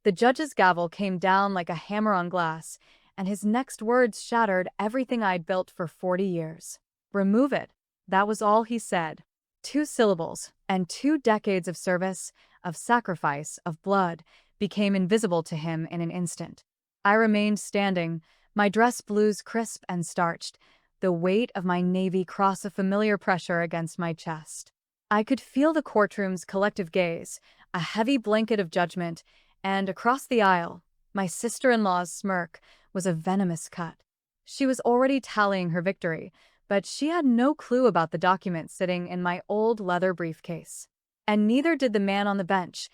The judge's gavel came down like a hammer on glass, and his next words shattered everything I'd built for 40 years. Remove it. That was all he said. 2 syllables, and 2 decades of service, of sacrifice, of blood, became invisible to him in an instant. I remained standing, my dress blues crisp and starched, the weight of my navy cross a familiar pressure against my chest. I could feel the courtroom's collective gaze, a heavy blanket of judgment, and across the aisle, my sister-in-law's smirk was a venomous cut. She was already tallying her victory, but she had no clue about the document sitting in my old leather briefcase. And neither did the man on the bench,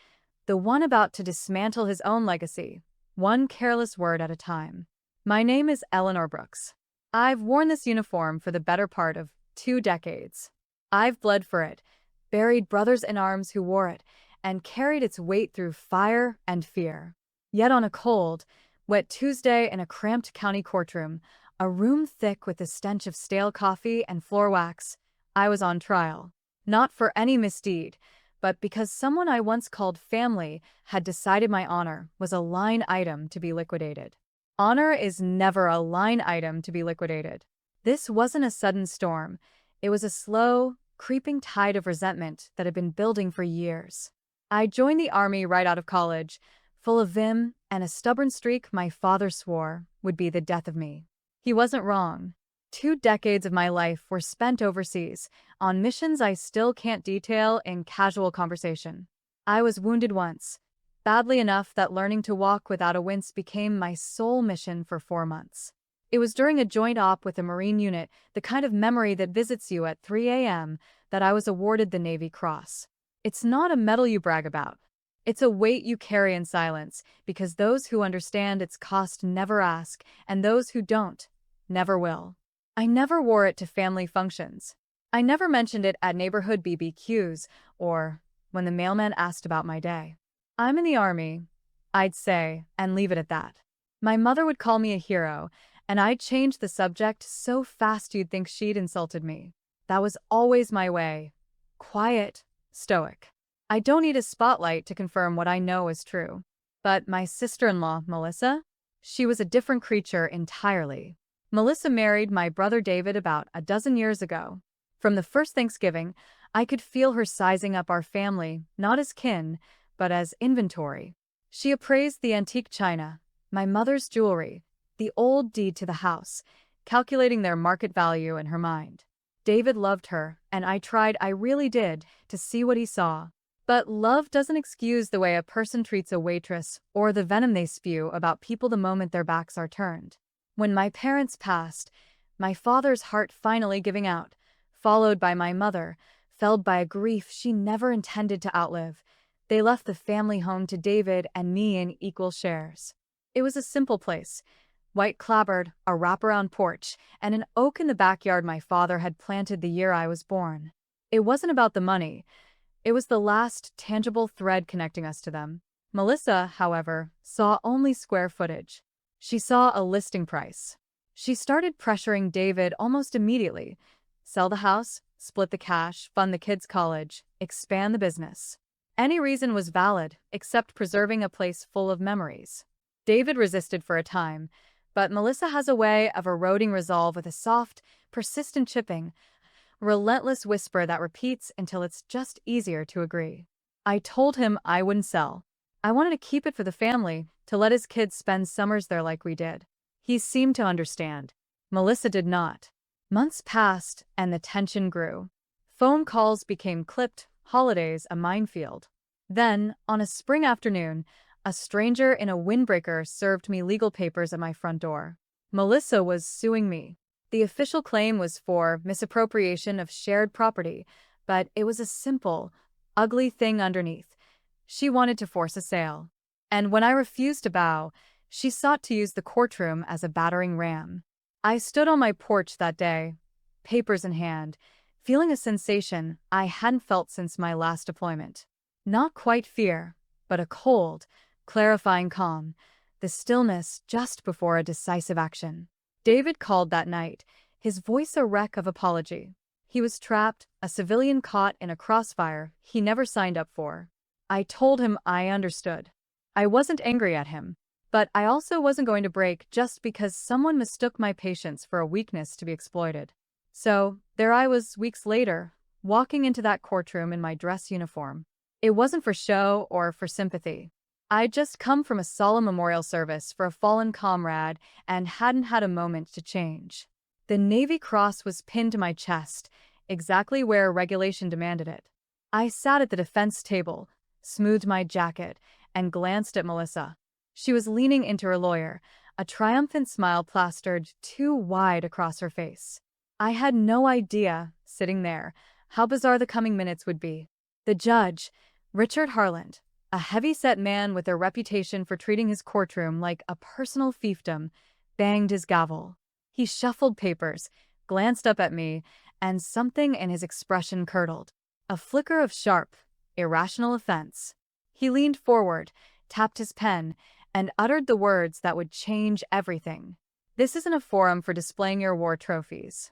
the one about to dismantle his own legacy, one careless word at a time. My name is Eleanor Brooks. I've worn this uniform for the better part of 2 decades. I've bled for it, buried brothers in arms who wore it, and carried its weight through fire and fear. Yet on a cold, wet Tuesday in a cramped county courtroom, a room thick with the stench of stale coffee and floor wax, I was on trial. Not for any misdeed, but because someone I once called family had decided my honor was a line item to be liquidated. Honor is never a line item to be liquidated. This wasn't a sudden storm. It was a slow, creeping tide of resentment that had been building for years. I joined the army right out of college, full of vim and a stubborn streak my father swore would be the death of me. He wasn't wrong. 2 decades of my life were spent overseas, on missions I still can't detail in casual conversation. I was wounded once, badly enough that learning to walk without a wince became my sole mission for 4 months. It was during a joint op with a Marine unit, the kind of memory that visits you at 3 a.m., that I was awarded the Navy Cross. It's not a medal you brag about. It's a weight you carry in silence, because those who understand its cost never ask, and those who don't, never will. I never wore it to family functions. I never mentioned it at neighborhood BBQs, or when the mailman asked about my day. I'm in the army, I'd say, and leave it at that. My mother would call me a hero, and I'd change the subject so fast you'd think she'd insulted me. That was always my way. Quiet, stoic. I don't need a spotlight to confirm what I know is true. But my sister-in-law, Melissa? She was a different creature entirely. Melissa married my brother David about a dozen years ago. From the first Thanksgiving, I could feel her sizing up our family, not as kin, but as inventory. She appraised the antique china, my mother's jewelry, the old deed to the house, calculating their market value in her mind. David loved her, and I really did, to see what he saw. But love doesn't excuse the way a person treats a waitress or the venom they spew about people the moment their backs are turned. When my parents passed, my father's heart finally giving out, followed by my mother, felled by a grief she never intended to outlive, they left the family home to David and me in equal shares. It was a simple place, white clapboard, a wraparound porch, and an oak in the backyard my father had planted the year I was born. It wasn't about the money. It was the last tangible thread connecting us to them. Melissa, however, saw only square footage. She saw a listing price. She started pressuring David almost immediately. Sell the house, split the cash, fund the kids' college, expand the business. Any reason was valid, except preserving a place full of memories. David resisted for a time, but Melissa has a way of eroding resolve with a soft, persistent chipping, relentless whisper that repeats until it's just easier to agree. I told him I wouldn't sell. I wanted to keep it for the family, to let his kids spend summers there like we did. He seemed to understand. Melissa did not. Months passed, and the tension grew. Phone calls became clipped, holidays a minefield. Then, on a spring afternoon, a stranger in a windbreaker served me legal papers at my front door. Melissa was suing me. The official claim was for misappropriation of shared property, but it was a simple, ugly thing underneath. She wanted to force a sale. And when I refused to bow, she sought to use the courtroom as a battering ram. I stood on my porch that day, papers in hand, feeling a sensation I hadn't felt since my last deployment. Not quite fear, but a cold, clarifying calm, the stillness just before a decisive action. David called that night, his voice a wreck of apology. He was trapped, a civilian caught in a crossfire he never signed up for. I told him I understood. I wasn't angry at him, but I also wasn't going to break just because someone mistook my patience for a weakness to be exploited. So, there I was weeks later, walking into that courtroom in my dress uniform. It wasn't for show or for sympathy. I'd just come from a solemn memorial service for a fallen comrade and hadn't had a moment to change. The Navy Cross was pinned to my chest, exactly where regulation demanded it. I sat at the defense table, smoothed my jacket, and glanced at Melissa. She was leaning into her lawyer, a triumphant smile plastered too wide across her face. I had no idea, sitting there, how bizarre the coming minutes would be. The judge, Richard Harland, a heavy-set man with a reputation for treating his courtroom like a personal fiefdom, banged his gavel. He shuffled papers, glanced up at me, and something in his expression curdled. A flicker of sharp, irrational offense. He leaned forward, tapped his pen, and uttered the words that would change everything. "This isn't a forum for displaying your war trophies."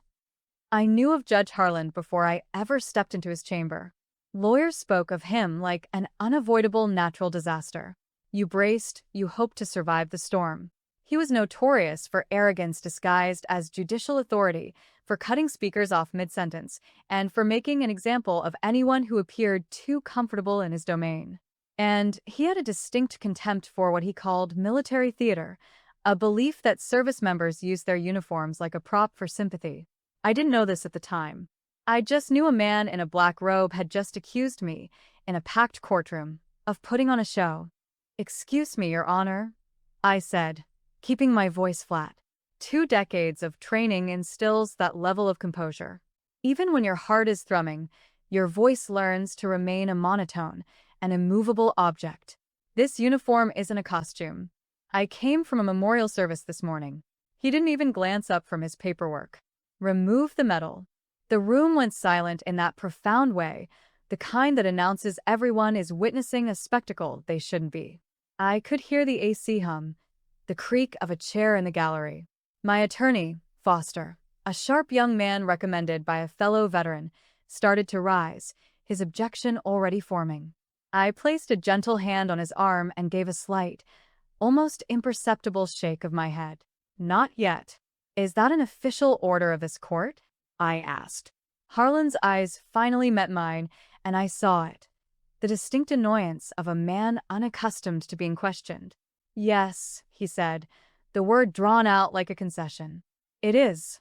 I knew of Judge Harland before I ever stepped into his chamber. Lawyers spoke of him like an unavoidable natural disaster. You braced, you hoped to survive the storm. He was notorious for arrogance disguised as judicial authority, for cutting speakers off mid-sentence, and for making an example of anyone who appeared too comfortable in his domain. And he had a distinct contempt for what he called military theater, a belief that service members used their uniforms like a prop for sympathy. I didn't know this at the time. I just knew a man in a black robe had just accused me, in a packed courtroom, of putting on a show. "Excuse me, Your Honor," I said, keeping my voice flat. 2 decades of training instills that level of composure. Even when your heart is thrumming, your voice learns to remain a monotone, an immovable object. This uniform isn't a costume. I came from a memorial service this morning. He didn't even glance up from his paperwork. "Remove the medal." The room went silent in that profound way, the kind that announces everyone is witnessing a spectacle they shouldn't be. I could hear the AC hum, the creak of a chair in the gallery. My attorney, Foster, a sharp young man recommended by a fellow veteran, started to rise, his objection already forming. I placed a gentle hand on his arm and gave a slight, almost imperceptible shake of my head. "Not yet." "Is that an official order of this court?" I asked. Harlan's eyes finally met mine, and I saw it. The distinct annoyance of a man unaccustomed to being questioned. "Yes," he said, the word drawn out like a concession. "It is."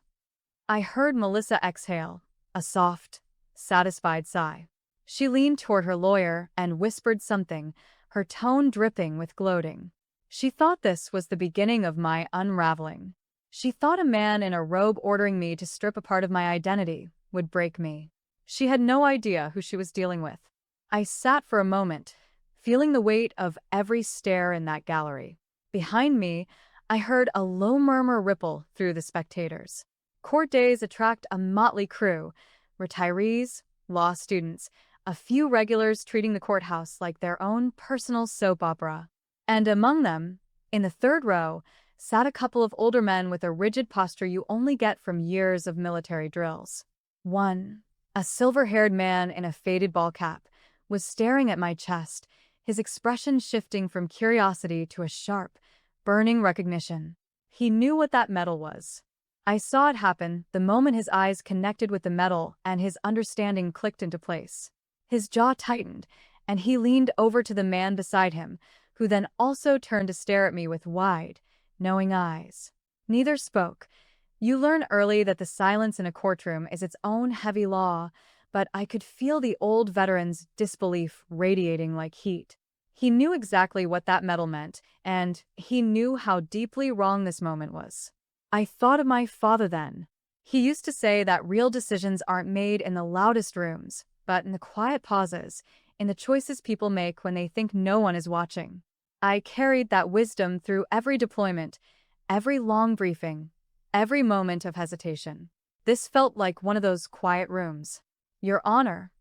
I heard Melissa exhale, a soft, satisfied sigh. She leaned toward her lawyer and whispered something, her tone dripping with gloating. She thought this was the beginning of my unraveling. She thought a man in a robe ordering me to strip a part of my identity would break me. She had no idea who she was dealing with. I sat for a moment, feeling the weight of every stare in that gallery. Behind me, I heard a low murmur ripple through the spectators. Court days attract a motley crew, retirees, law students, a few regulars treating the courthouse like their own personal soap opera. And among them, in the third row, sat a couple of older men with a rigid posture you only get from years of military drills. One, a silver-haired man in a faded ball cap, was staring at my chest, his expression shifting from curiosity to a sharp, burning recognition. He knew what that medal was. I saw it happen the moment his eyes connected with the medal and his understanding clicked into place. His jaw tightened, and he leaned over to the man beside him, who then also turned to stare at me with wide, knowing eyes. Neither spoke. You learn early that the silence in a courtroom is its own heavy law, but I could feel the old veteran's disbelief radiating like heat. He knew exactly what that medal meant, and he knew how deeply wrong this moment was. I thought of my father then. He used to say that real decisions aren't made in the loudest rooms, but in the quiet pauses, in the choices people make when they think no one is watching. I carried that wisdom through every deployment, every long briefing, every moment of hesitation. This felt like one of those quiet rooms. "Your Honor,"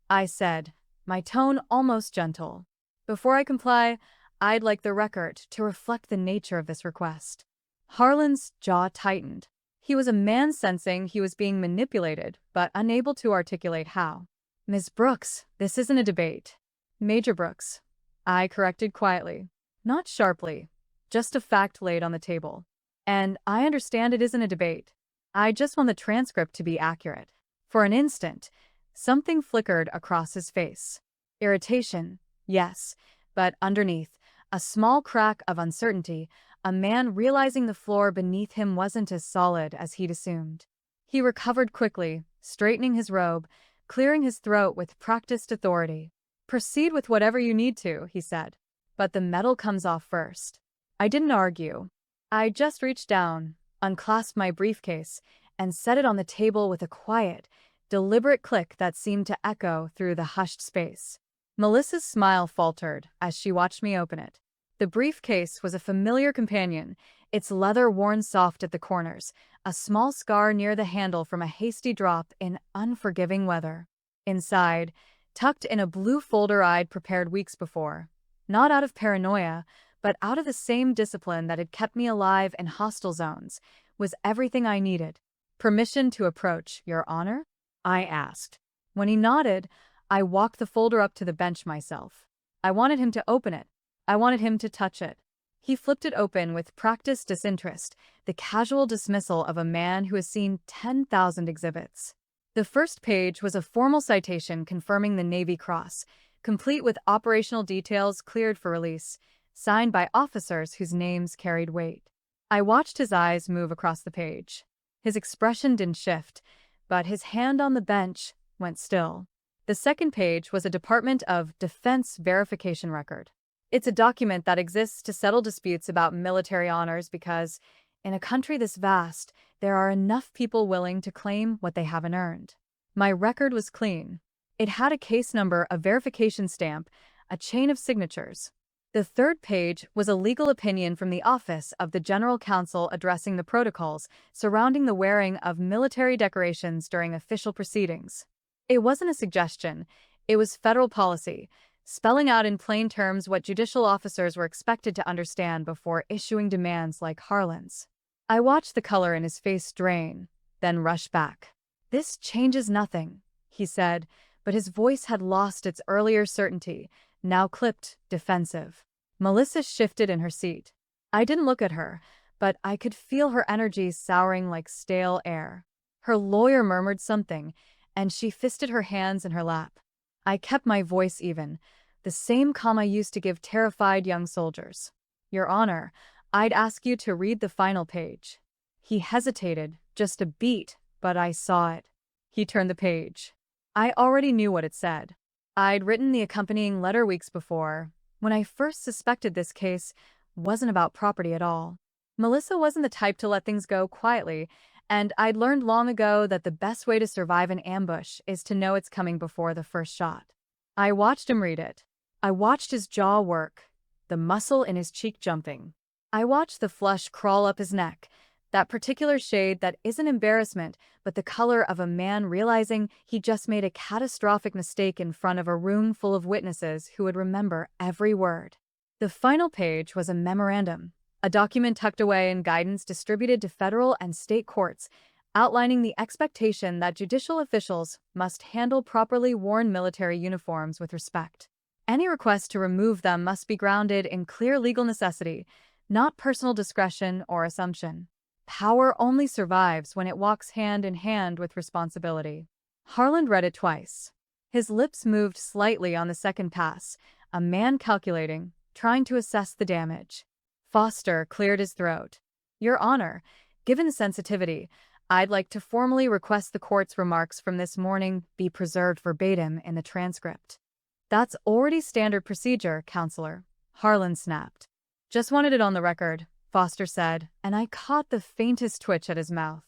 I said, my tone almost gentle. "Before I comply, I'd like the record to reflect the nature of this request." Harlan's jaw tightened. He was a man sensing he was being manipulated, but unable to articulate how. "Ms. Brooks, this isn't a debate." "Major Brooks," I corrected quietly. Not sharply, just a fact laid on the table. And I understand it isn't a debate. I just want the transcript to be accurate. For an instant, something flickered across his face. Irritation, yes, but underneath, a small crack of uncertainty, a man realizing the floor beneath him wasn't as solid as he'd assumed. He recovered quickly, straightening his robe, clearing his throat with practiced authority. "Proceed with whatever you need to," he said. "But the medal comes off first." I didn't argue. I just reached down, unclasped my briefcase, and set it on the table with a quiet, deliberate click that seemed to echo through the hushed space. Melissa's smile faltered as she watched me open it. The briefcase was a familiar companion, its leather worn soft at the corners, a small scar near the handle from a hasty drop in unforgiving weather. Inside, tucked in a blue folder I'd prepared weeks before, not out of paranoia, but out of the same discipline that had kept me alive in hostile zones, was everything I needed. "Permission to approach, Your Honor?" I asked. When he nodded, I walked the folder up to the bench myself. I wanted him to open it. I wanted him to touch it. He flipped it open with practiced disinterest, the casual dismissal of a man who has seen 10,000 exhibits. The first page was a formal citation confirming the Navy Cross, complete with operational details cleared for release, signed by officers whose names carried weight. I watched his eyes move across the page. His expression didn't shift, but his hand on the bench went still. The second page was a Department of Defense verification record. It's a document that exists to settle disputes about military honors because, in a country this vast, there are enough people willing to claim what they haven't earned. My record was clean. It had a case number, a verification stamp, a chain of signatures. The third page was a legal opinion from the Office of the General Counsel addressing the protocols surrounding the wearing of military decorations during official proceedings. It wasn't a suggestion, it was federal policy, spelling out in plain terms what judicial officers were expected to understand before issuing demands like Harlan's. I watched the color in his face drain, then rush back. "This changes nothing," he said, but his voice had lost its earlier certainty, now clipped, defensive. Melissa shifted in her seat. I didn't look at her, but I could feel her energy souring like stale air. Her lawyer murmured something, and she fisted her hands in her lap. I kept my voice even, the same calm I used to give terrified young soldiers. "Your Honor, I'd ask you to read the final page." He hesitated, just a beat, but I saw it. He turned the page. I already knew what it said. I'd written the accompanying letter weeks before, when I first suspected this case wasn't about property at all. Melissa wasn't the type to let things go quietly, and I'd learned long ago that the best way to survive an ambush is to know it's coming before the first shot. I watched him read it. I watched his jaw work, the muscle in his cheek jumping. I watched the flush crawl up his neck, that particular shade that isn't embarrassment, but the color of a man realizing he just made a catastrophic mistake in front of a room full of witnesses who would remember every word. The final page was a memorandum, a document tucked away in guidance distributed to federal and state courts, outlining the expectation that judicial officials must handle properly worn military uniforms with respect. Any request to remove them must be grounded in clear legal necessity, not personal discretion or assumption. Power only survives when it walks hand in hand with responsibility. Harlan read it twice. His lips moved slightly on the second pass, a man calculating, trying to assess the damage. Foster cleared his throat. "Your Honor, given the sensitivity, I'd like to formally request the court's remarks from this morning be preserved verbatim in the transcript." "That's already standard procedure, Counselor," Harlan snapped. "Just wanted it on the record," Foster said, and I caught the faintest twitch at his mouth.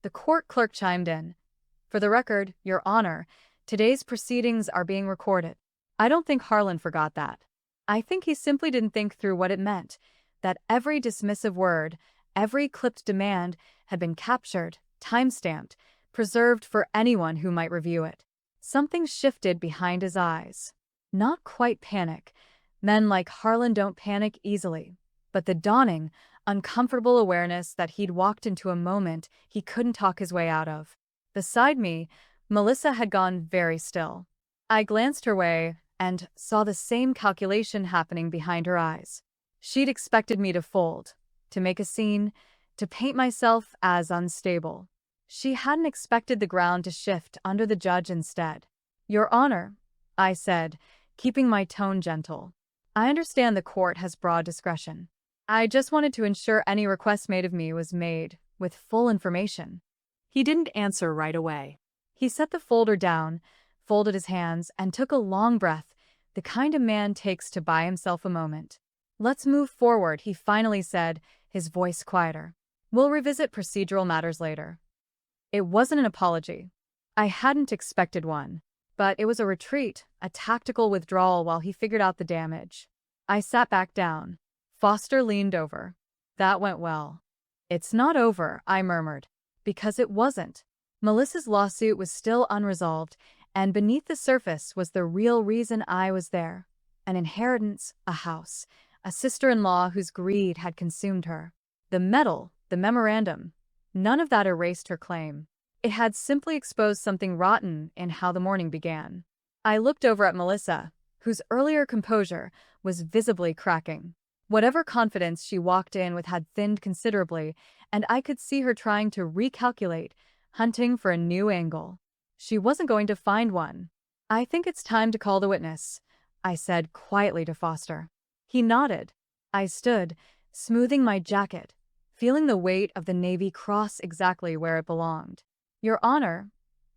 The court clerk chimed in. "For the record, Your Honor, today's proceedings are being recorded." I don't think Harlan forgot that. I think he simply didn't think through what it meant, that every dismissive word, every clipped demand had been captured, time-stamped, preserved for anyone who might review it. Something shifted behind his eyes. Not quite panic. Men like Harlan don't panic easily. But the dawning, uncomfortable awareness that he'd walked into a moment he couldn't talk his way out of. Beside me, Melissa had gone very still. I glanced her way and saw the same calculation happening behind her eyes. She'd expected me to fold, to make a scene, to paint myself as unstable. She hadn't expected the ground to shift under the judge instead. "Your Honor," I said, keeping my tone gentle. "I understand the court has broad discretion. I just wanted to ensure any request made of me was made with full information." He didn't answer right away. He set the folder down, folded his hands, and took a long breath, the kind a man takes to buy himself a moment. "Let's move forward," he finally said, his voice quieter. "We'll revisit procedural matters later." It wasn't an apology. I hadn't expected one. But it was a retreat, a tactical withdrawal while he figured out the damage. I sat back down. Foster leaned over. "That went well." "It's not over," I murmured. Because it wasn't. Melissa's lawsuit was still unresolved, and beneath the surface was the real reason I was there. An inheritance, a house, a sister-in-law whose greed had consumed her. The medal, the memorandum, none of that erased her claim. It had simply exposed something rotten in how the morning began. I looked over at Melissa, whose earlier composure was visibly cracking. Whatever confidence she walked in with had thinned considerably, and I could see her trying to recalculate, hunting for a new angle. She wasn't going to find one. "I think it's time to call the witness," I said quietly to Foster. He nodded. I stood, smoothing my jacket, feeling the weight of the Navy Cross exactly where it belonged. "Your Honor,"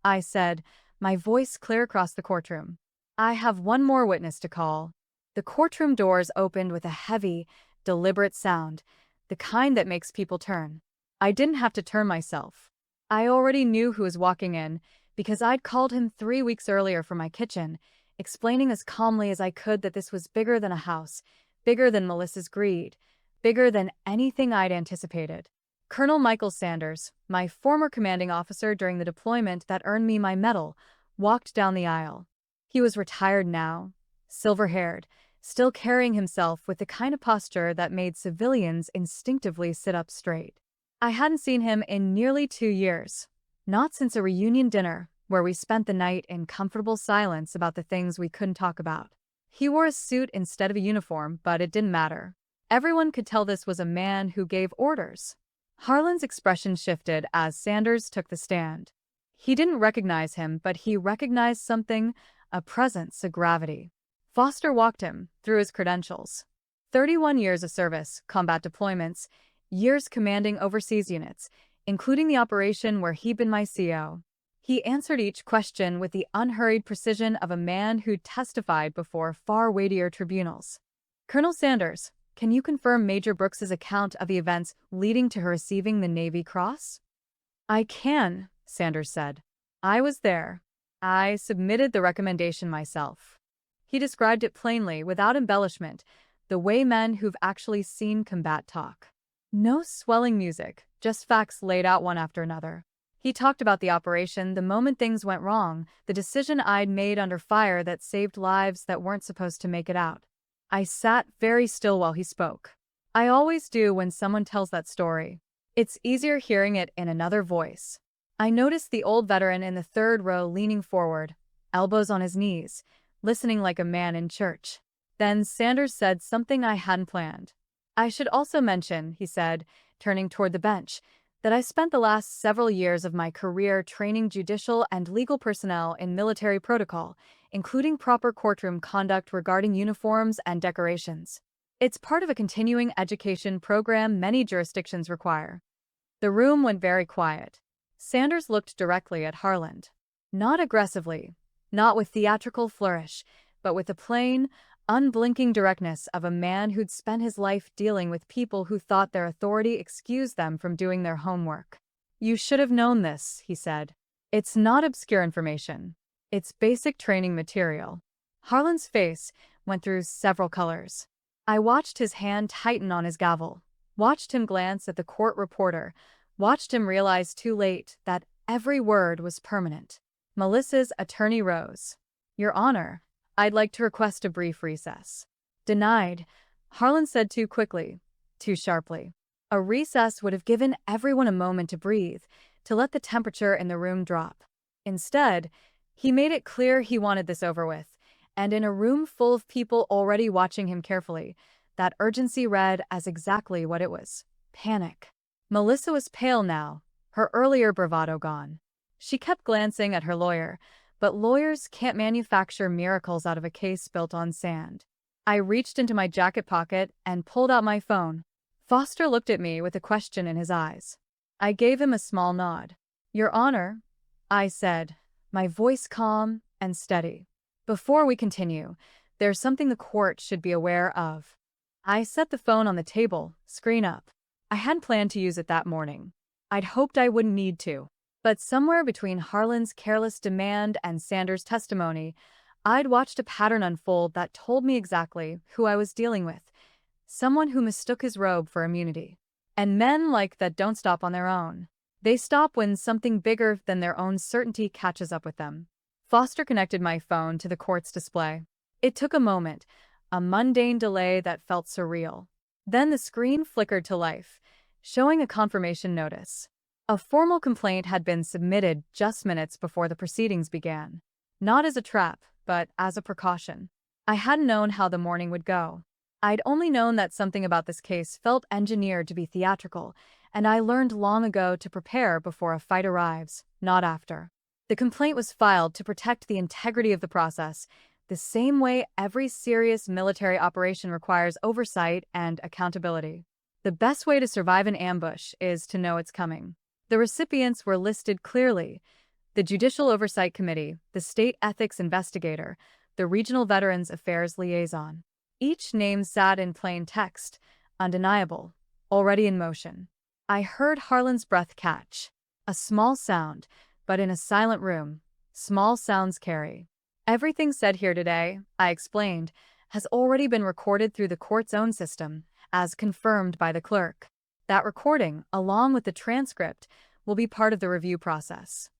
I said, my voice clear across the courtroom. "I have one more witness to call." The courtroom doors opened with a heavy, deliberate sound, the kind that makes people turn. I didn't have to turn myself. I already knew who was walking in, because I'd called him 3 weeks earlier from my kitchen, explaining as calmly as I could that this was bigger than a house, bigger than Melissa's greed, bigger than anything I'd anticipated. Colonel Michael Sanders, my former commanding officer during the deployment that earned me my medal, walked down the aisle. He was retired now, silver-haired, still carrying himself with the kind of posture that made civilians instinctively sit up straight. I hadn't seen him in nearly 2 years, not since a reunion dinner where we spent the night in comfortable silence about the things we couldn't talk about. He wore a suit instead of a uniform, but it didn't matter. Everyone could tell this was a man who gave orders. Harlan's expression shifted as Sanders took the stand. He didn't recognize him, but he recognized something, a presence, a gravity. Foster walked him through his credentials. 31 years of service, combat deployments, years commanding overseas units, including the operation where he'd been my CO. He answered each question with the unhurried precision of a man who'd testified before far weightier tribunals. "Colonel Sanders, can you confirm Major Brooks's account of the events leading to her receiving the Navy Cross?" "I can," Sanders said. "I was there. I submitted the recommendation myself." He described it plainly, without embellishment, the way men who've actually seen combat talk. No swelling music, just facts laid out one after another. He talked about the operation, the moment things went wrong, the decision I'd made under fire that saved lives that weren't supposed to make it out. I sat very still while he spoke. I always do when someone tells that story. It's easier hearing it in another voice. I noticed the old veteran in the third row leaning forward, elbows on his knees, listening like a man in church. Then Sanders said something I hadn't planned. "I should also mention," he said, turning toward the bench, "that I spent the last several years of my career training judicial and legal personnel in military protocol, including proper courtroom conduct regarding uniforms and decorations. It's part of a continuing education program many jurisdictions require." The room went very quiet. Sanders looked directly at Harlan. Not aggressively, not with theatrical flourish, but with the plain, unblinking directness of a man who'd spent his life dealing with people who thought their authority excused them from doing their homework. "You should have known this," he said. "It's not obscure information. It's basic training material." Harlan's face went through several colors. I watched his hand tighten on his gavel, watched him glance at the court reporter, watched him realize too late that every word was permanent. Melissa's attorney rose. "Your Honor, I'd like to request a brief recess." "Denied," Harlan said too quickly, too sharply. A recess would have given everyone a moment to breathe, to let the temperature in the room drop. Instead, he made it clear he wanted this over with, and in a room full of people already watching him carefully, That urgency read as exactly what it was: panic. Melissa was pale now, her earlier bravado gone. She kept glancing at her lawyer, but lawyers can't manufacture miracles out of a case built on sand. I reached into my jacket pocket and pulled out my phone. Foster looked at me with a question in his eyes. I gave him a small nod. "Your Honor," I said, my voice calm and steady. "Before we continue, there's something the court should be aware of." I set the phone on the table, screen up. I hadn't planned to use it that morning. I'd hoped I wouldn't need to. But somewhere between Harlan's careless demand and Sanders' testimony, I'd watched a pattern unfold that told me exactly who I was dealing with. Someone who mistook his robe for immunity. And men like that don't stop on their own. They stop when something bigger than their own certainty catches up with them. Foster connected my phone to the court's display. It took a moment, a mundane delay that felt surreal. Then the screen flickered to life, showing a confirmation notice. A formal complaint had been submitted just minutes before the proceedings began. Not as a trap, but as a precaution. I hadn't known how the morning would go. I'd only known that something about this case felt engineered to be theatrical, and I learned long ago to prepare before a fight arrives, not after. The complaint was filed to protect the integrity of the process, the same way every serious military operation requires oversight and accountability. The best way to survive an ambush is to know it's coming. The recipients were listed clearly: the Judicial Oversight Committee, the State Ethics Investigator, the Regional Veterans Affairs Liaison. Each name sat in plain text, undeniable, already in motion. I heard Harlan's breath catch. A small sound, but in a silent room, small sounds carry. "Everything said here today," I explained, "has already been recorded through the court's own system, as confirmed by the clerk. That recording, along with the transcript, will be part of the review process."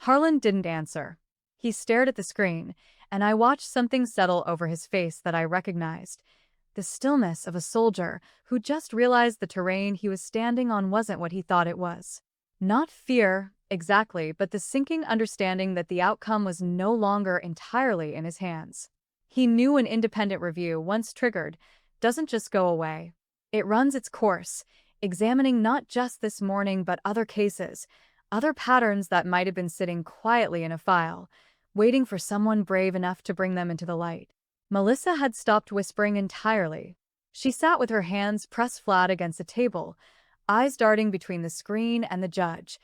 Harlan didn't answer. He stared at the screen, and I watched something settle over his face that I recognized. The stillness of a soldier who just realized the terrain he was standing on wasn't what he thought it was. Not fear, exactly, but the sinking understanding that the outcome was no longer entirely in his hands. He knew an independent review, once triggered, doesn't just go away. It runs its course, examining not just this morning but other cases, other patterns that might have been sitting quietly in a file, waiting for someone brave enough to bring them into the light. Melissa had stopped whispering entirely. She sat with her hands pressed flat against the table, eyes darting between the screen and the judge,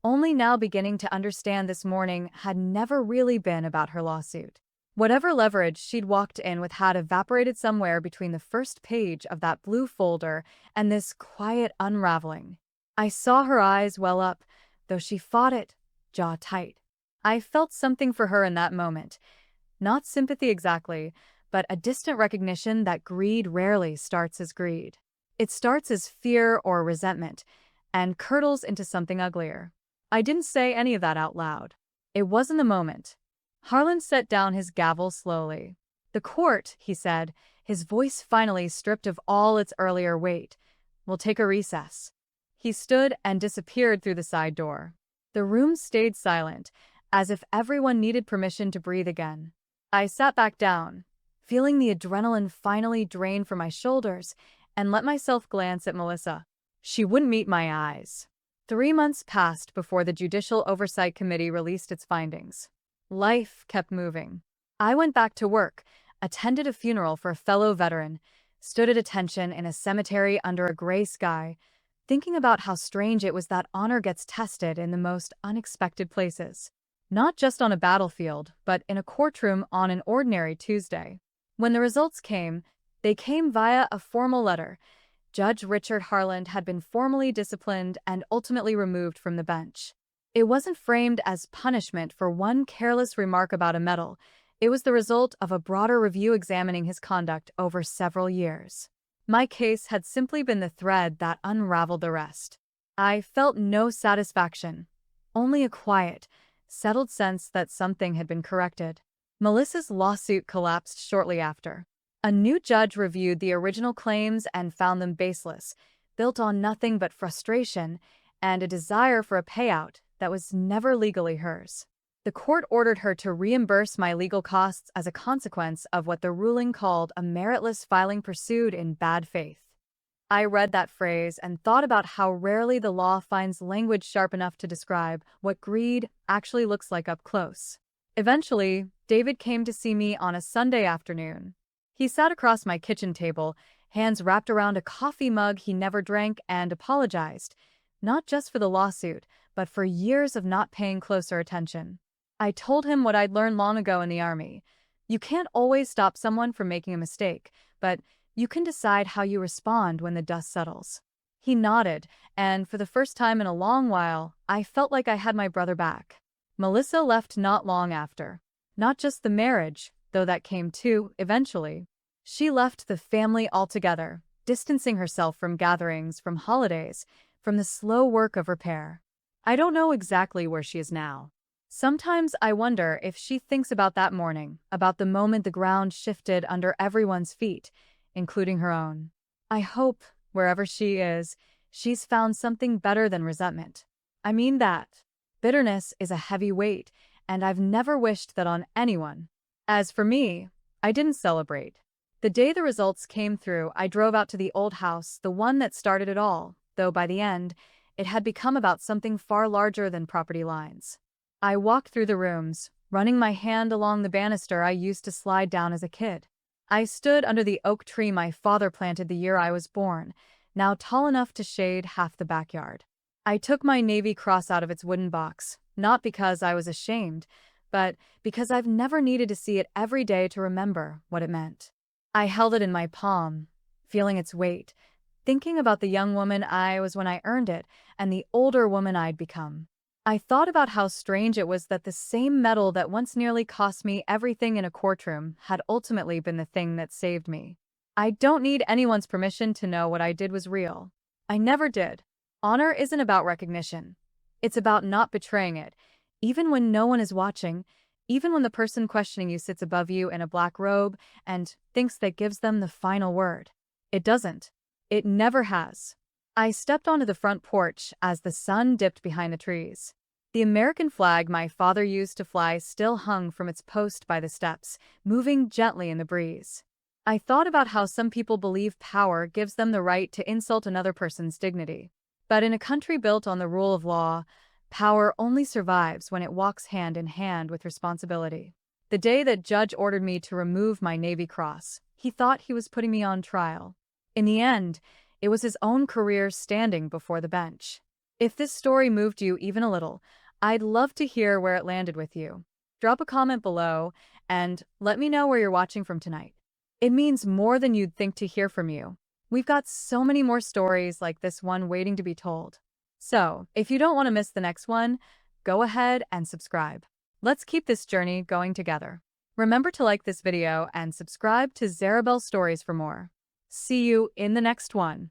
only now beginning to understand this morning had never really been about her lawsuit. Whatever leverage she'd walked in with had evaporated somewhere between the first page of that blue folder and this quiet unraveling. I saw her eyes well up, though she fought it, jaw tight. I felt something for her in that moment. Not sympathy exactly, but a distant recognition that greed rarely starts as greed. It starts as fear or resentment, and curdles into something uglier. I didn't say any of that out loud. It was in the moment. Harlan set down his gavel slowly. "The court," he said, his voice finally stripped of all its earlier weight, "will take a recess." He stood and disappeared through the side door. The room stayed silent, as if everyone needed permission to breathe again. I sat back down, feeling the adrenaline finally drain from my shoulders, and let myself glance at Melissa. She wouldn't meet my eyes. 3 months passed before the Judicial Oversight Committee released its findings. Life kept moving. I went back to work, attended a funeral for a fellow veteran, stood at attention in a cemetery under a gray sky, thinking about how strange it was that honor gets tested in the most unexpected places. Not just on a battlefield, but in a courtroom on an ordinary Tuesday. When the results came, they came via a formal letter. Judge Richard Harlan had been formally disciplined and ultimately removed from the bench. It wasn't framed as punishment for one careless remark about a medal. It was the result of a broader review examining his conduct over several years. My case had simply been the thread that unraveled the rest. I felt no satisfaction, only a quiet, settled sense that something had been corrected. Melissa's lawsuit collapsed shortly after. A new judge reviewed the original claims and found them baseless, built on nothing but frustration and a desire for a payout that was never legally hers. The court ordered her to reimburse my legal costs as a consequence of what the ruling called a meritless filing pursued in bad faith. I read that phrase and thought about how rarely the law finds language sharp enough to describe what greed actually looks like up close. Eventually, David came to see me on a Sunday afternoon. He sat across my kitchen table, hands wrapped around a coffee mug he never drank, and apologized, not just for the lawsuit, but for years of not paying closer attention. I told him what I'd learned long ago in the Army. You can't always stop someone from making a mistake, but you can decide how you respond when the dust settles. He nodded, and for the first time in a long while, I felt like I had my brother back. Melissa left not long after. Not just the marriage, though that came too, eventually. She left the family altogether, distancing herself from gatherings, from holidays, from the slow work of repair. I don't know exactly where she is now. Sometimes I wonder if she thinks about that morning, about the moment the ground shifted under everyone's feet, including her own. I hope, wherever she is, she's found something better than resentment. I mean that. Bitterness is a heavy weight, and I've never wished that on anyone. As for me, I didn't celebrate. The day the results came through, I drove out to the old house, the one that started it all, though by the end, it had become about something far larger than property lines. I walked through the rooms, running my hand along the banister I used to slide down as a kid. I stood under the oak tree my father planted the year I was born, now tall enough to shade half the backyard. I took my Navy Cross out of its wooden box, not because I was ashamed, but because I've never needed to see it every day to remember what it meant. I held it in my palm, feeling its weight, thinking about the young woman I was when I earned it and the older woman I'd become. I thought about how strange it was that the same medal that once nearly cost me everything in a courtroom had ultimately been the thing that saved me. I don't need anyone's permission to know what I did was real. I never did. Honor isn't about recognition. It's about not betraying it, even when no one is watching, even when the person questioning you sits above you in a black robe and thinks that gives them the final word. It doesn't. It never has. I stepped onto the front porch as the sun dipped behind the trees. The American flag my father used to fly still hung from its post by the steps, moving gently in the breeze. I thought about how some people believe power gives them the right to insult another person's dignity. But in a country built on the rule of law, power only survives when it walks hand in hand with responsibility. The day that judge ordered me to remove my Navy Cross, he thought he was putting me on trial. In the end, it was his own career standing before the bench. If this story moved you even a little, I'd love to hear where it landed with you. Drop a comment below and let me know where you're watching from tonight. It means more than you'd think to hear from you. We've got so many more stories like this one waiting to be told. So, if you don't want to miss the next one, go ahead and subscribe. Let's keep this journey going together. Remember to like this video and subscribe to Zarabell Stories for more. See you in the next one.